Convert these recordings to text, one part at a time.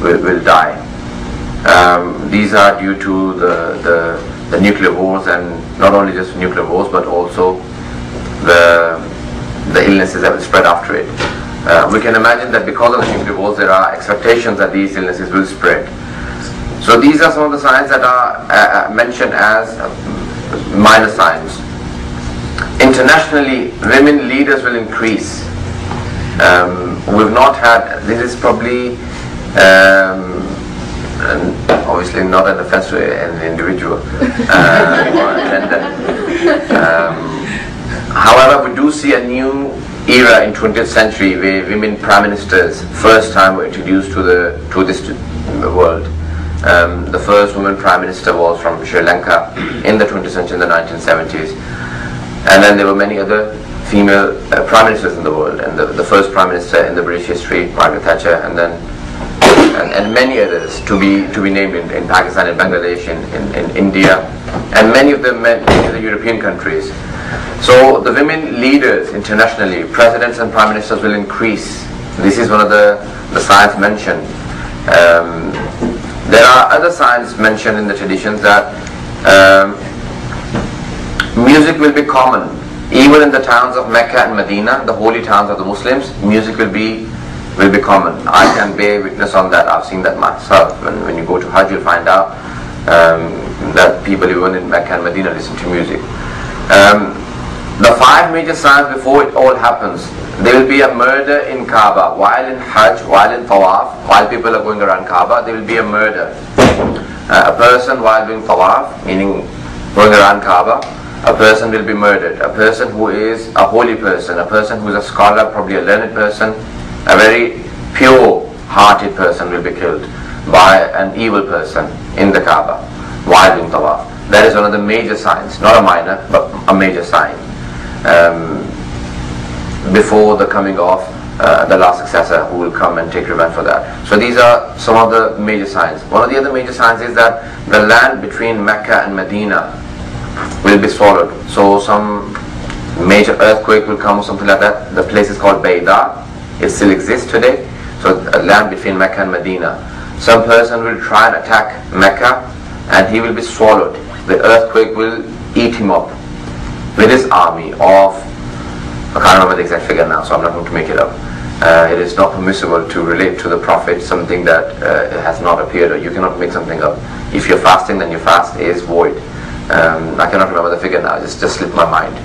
will die. These are due to the nuclear wars, and not only just nuclear wars, but also the illnesses that will spread after it. We can imagine that because of the nuclear wars, there are expectations that these illnesses will spread. So these are some of the signs that are mentioned as minor signs. Internationally, women leaders will increase. We've not had, this is probably obviously not an offense to an individual or attendant. However, we do see a new era in 20th century where women prime ministers first time were introduced to this world. The first woman prime minister was from Sri Lanka in the 20th century, in the 1970s. And then there were many other female prime ministers in the world, and the first prime minister in the British history, Margaret Thatcher, and then and many others to be named in Pakistan, in Bangladesh, in India, and many of them in the European countries. So the women leaders internationally, presidents and prime ministers, will increase. This is one of the signs mentioned. There are other signs mentioned in the traditions that music will be common. Even in the towns of Mecca and Medina, the holy towns of the Muslims, music will be common. I can bear witness on that. I've seen that myself. When you go to Hajj, you'll find out that people even in Mecca and Medina listen to music. The 5 major signs before it all happens. There will be a murder in Kaaba. While in Hajj, while in Tawaf, while people are going around Kaaba, there will be a murder. A person while doing Tawaf, meaning going around Kaaba, a person will be murdered. A person who is a holy person, a person who is a scholar, probably a learned person, a very pure-hearted person will be killed by an evil person in the Kaaba while doing Tawaf. That is one of the major signs, not a minor, but a major sign. Before the coming of the last successor who will come and take revenge for that. So these are some of the major signs. One of the other major signs is that the land between Mecca and Medina will be swallowed. So some major earthquake will come or something like that. The place is called Bayda. It still exists today. So a land between Mecca and Medina. Some person will try and attack Mecca and he will be swallowed. The earthquake will eat him up with his army of, I can't remember the exact figure now, so I'm not going to make it up. It is not permissible to relate to the Prophet something that has not appeared, or you cannot make something up. If you're fasting, then your fast is void. I cannot remember the figure now, it just slipped my mind.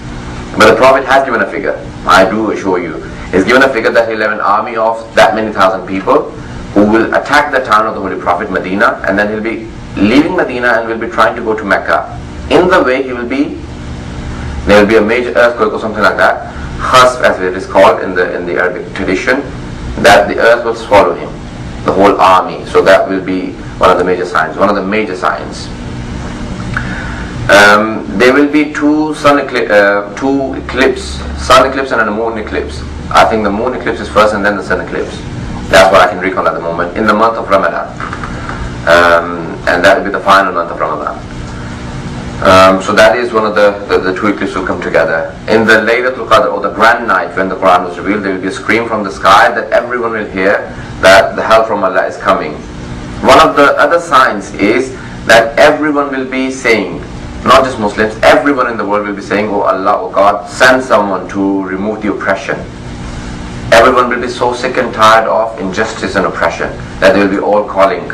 But the Prophet has given a figure, I do assure you. He's given a figure that he'll have an army of that many thousand people who will attack the town of the Holy Prophet, Medina, and then he'll be leaving Medina and will be trying to go to Mecca. In the way there will be a major earthquake or something like that, khasf as it is called in the Arabic tradition, that the earth will swallow him, the whole army. So that will be one of the major signs, one of the major signs. There will be two eclipse, sun eclipse and a moon eclipse. I think the moon eclipse is first and then the sun eclipse. That's what I can recall at the moment, in the month of Ramadan. And that will be the final month of Ramadan. So that is one of the two eclipses will come together. In the Laylatul Qadr, or the grand night when the Quran was revealed, there will be a scream from the sky that everyone will hear that the help from Allah is coming. One of the other signs is that everyone will be saying, not just Muslims, everyone in the world will be saying, oh Allah, oh God, send someone to remove the oppression. Everyone will be so sick and tired of injustice and oppression that they will be all calling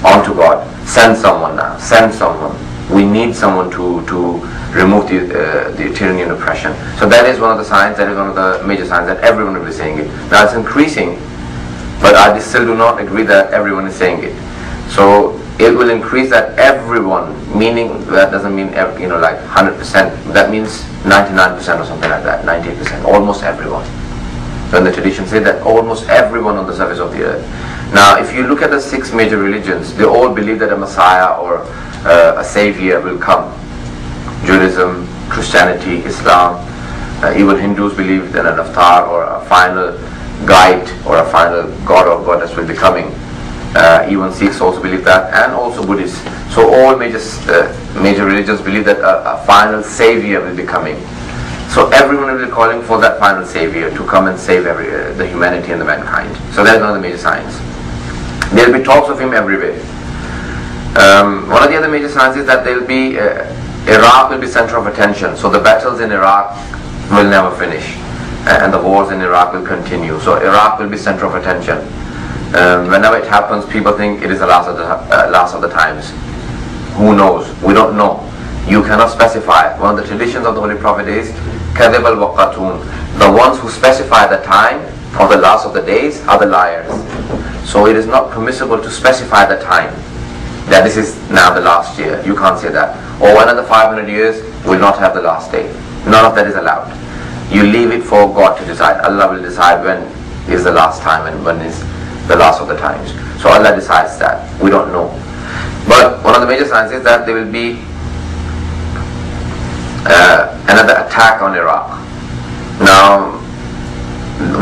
on to God, send someone now, send someone. We need someone to remove the tyranny and oppression. So that is one of the signs, that is one of the major signs that everyone will be saying it. Now it's increasing, but I still do not agree that everyone is saying it. So it will increase that everyone, meaning that doesn't mean like 100%, that means 99% or something like that, 98%, almost everyone. So in the tradition say that almost everyone on the surface of the earth. Now if you look at the 6 major religions, they all believe that a Messiah or a Savior will come. Judaism, Christianity, Islam, even Hindus believe that an avatar or a final guide or a final god or goddess will be coming. Even Sikhs also believe that, and also Buddhists. So all major religions believe that a final Savior will be coming. So everyone will be calling for that final Savior to come and save the humanity and the mankind. So that is one of the major signs. There will be talks of him everywhere. One of the other major signs is that there will be Iraq will be center of attention. So the battles in Iraq will never finish, and the wars in Iraq will continue. So Iraq will be center of attention. Whenever it happens, people think it is the last of the times. Who knows? We don't know. You cannot specify. One of the traditions of the Holy Prophet is kadhib al-waqatun. The ones who specify the time of the last of the days are the liars. So it is not permissible to specify the time, that this is now the last year. You can't say that. Or another 500 years will not have the last day. None of that is allowed. You leave it for God to decide. Allah will decide when is the last time and when is the last of the times. So Allah decides that. We don't know. But one of the major signs is that there will be another attack on Iraq. Now,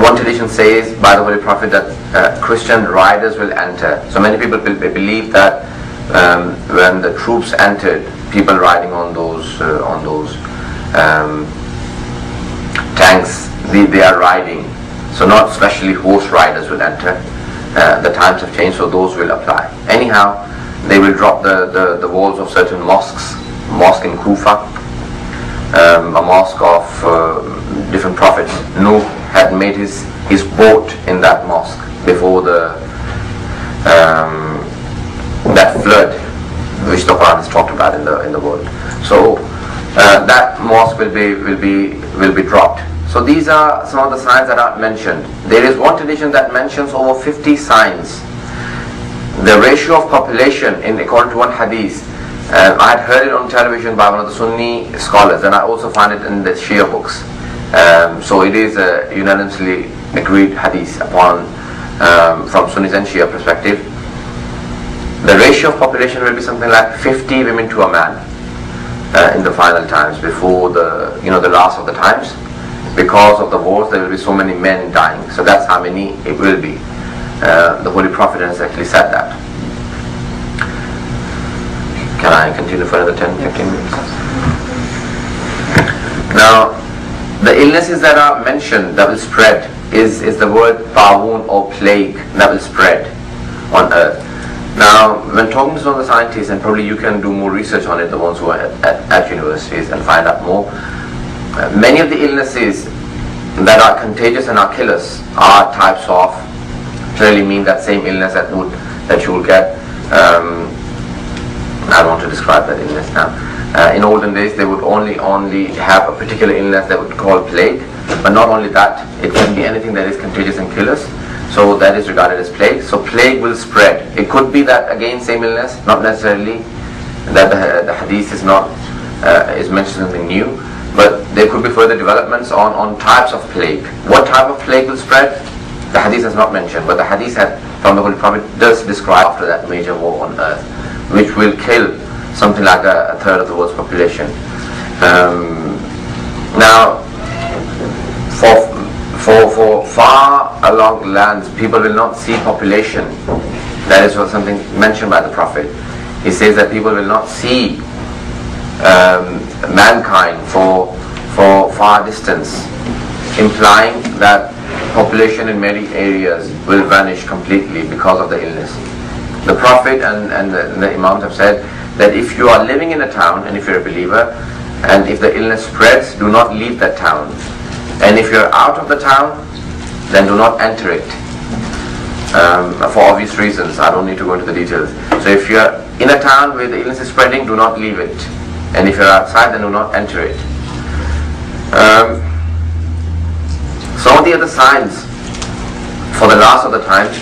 one tradition says by the Holy Prophet that Christian riders will enter. So many people believe that when the troops entered, people riding on those tanks, they are riding. So not especially horse riders will enter. The times have changed, so those will apply. Anyhow, they will drop the walls of certain mosques. Mosque in Kufa, a mosque of different prophets. Nuh had made his boat in that mosque before that flood which the Quran has talked about in the world. So that mosque will be dropped. So these are some of the signs that are mentioned. There is one tradition that mentions over 50 signs. The ratio of population according to one hadith, I had heard it on television by one of the Sunni scholars, and I also find it in the Shia books. So it is a unanimously agreed hadith upon from Sunnis and Shia perspective. The ratio of population will be something like 50 women to a man in the final times, before the last of the times. Because of the wars, there will be so many men dying. So that's how many it will be. The Holy Prophet has actually said that. Can I continue for another 10-15 minutes? Now, the illnesses that are mentioned that will spread is the word ta'un or plague that will spread on earth. Now, when talking to some of the scientists, and probably you can do more research on it, the ones who are at universities, and find out more, many of the illnesses that are contagious and are killers are types of, clearly mean that same illness that you will get. I don't want to describe that illness now. In olden days, they would only have a particular illness they would call plague, but not only that, it can be anything that is contagious and killers. So that is regarded as plague. So plague will spread. It could be that again same illness, not necessarily that the hadith is mentioning something new, but there could be further developments on types of plague. What type of plague will spread? The hadith has not mentioned, but the hadith from the Holy Prophet does describe after that major war on earth, which will kill something like a third of the world's population. Now, for far along lands, people will not see population. That is something mentioned by the Prophet. He says that people will not see mankind for far distance, implying that population in many areas will vanish completely because of the illness. The Prophet and the Imams have said that if you are living in a town, and if you're a believer, and if the illness spreads, do not leave that town. And if you're out of the town, then do not enter it. For obvious reasons, I don't need to go into the details. So if you're in a town where the illness is spreading, do not leave it. And if you're outside, then do not enter it. Some of the other signs for the last of the times,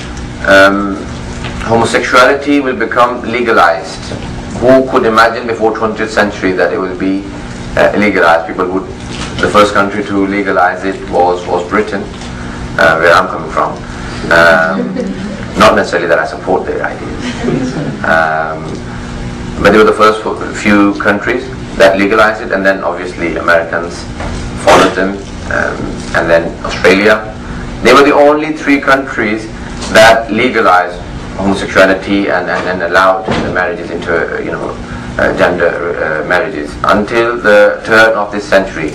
homosexuality will become legalized. Who could imagine before 20th century that it will be legalized? The first country to legalize it was Britain, where I'm coming from. Not necessarily that I support their ideas, but they were the first few countries that legalized it, and then obviously Americans followed them, and then Australia. They were the only 3 countries that legalized homosexuality and allowed the marriages into gender marriages until the turn of this century.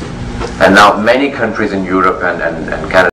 And now many countries in Europe and Canada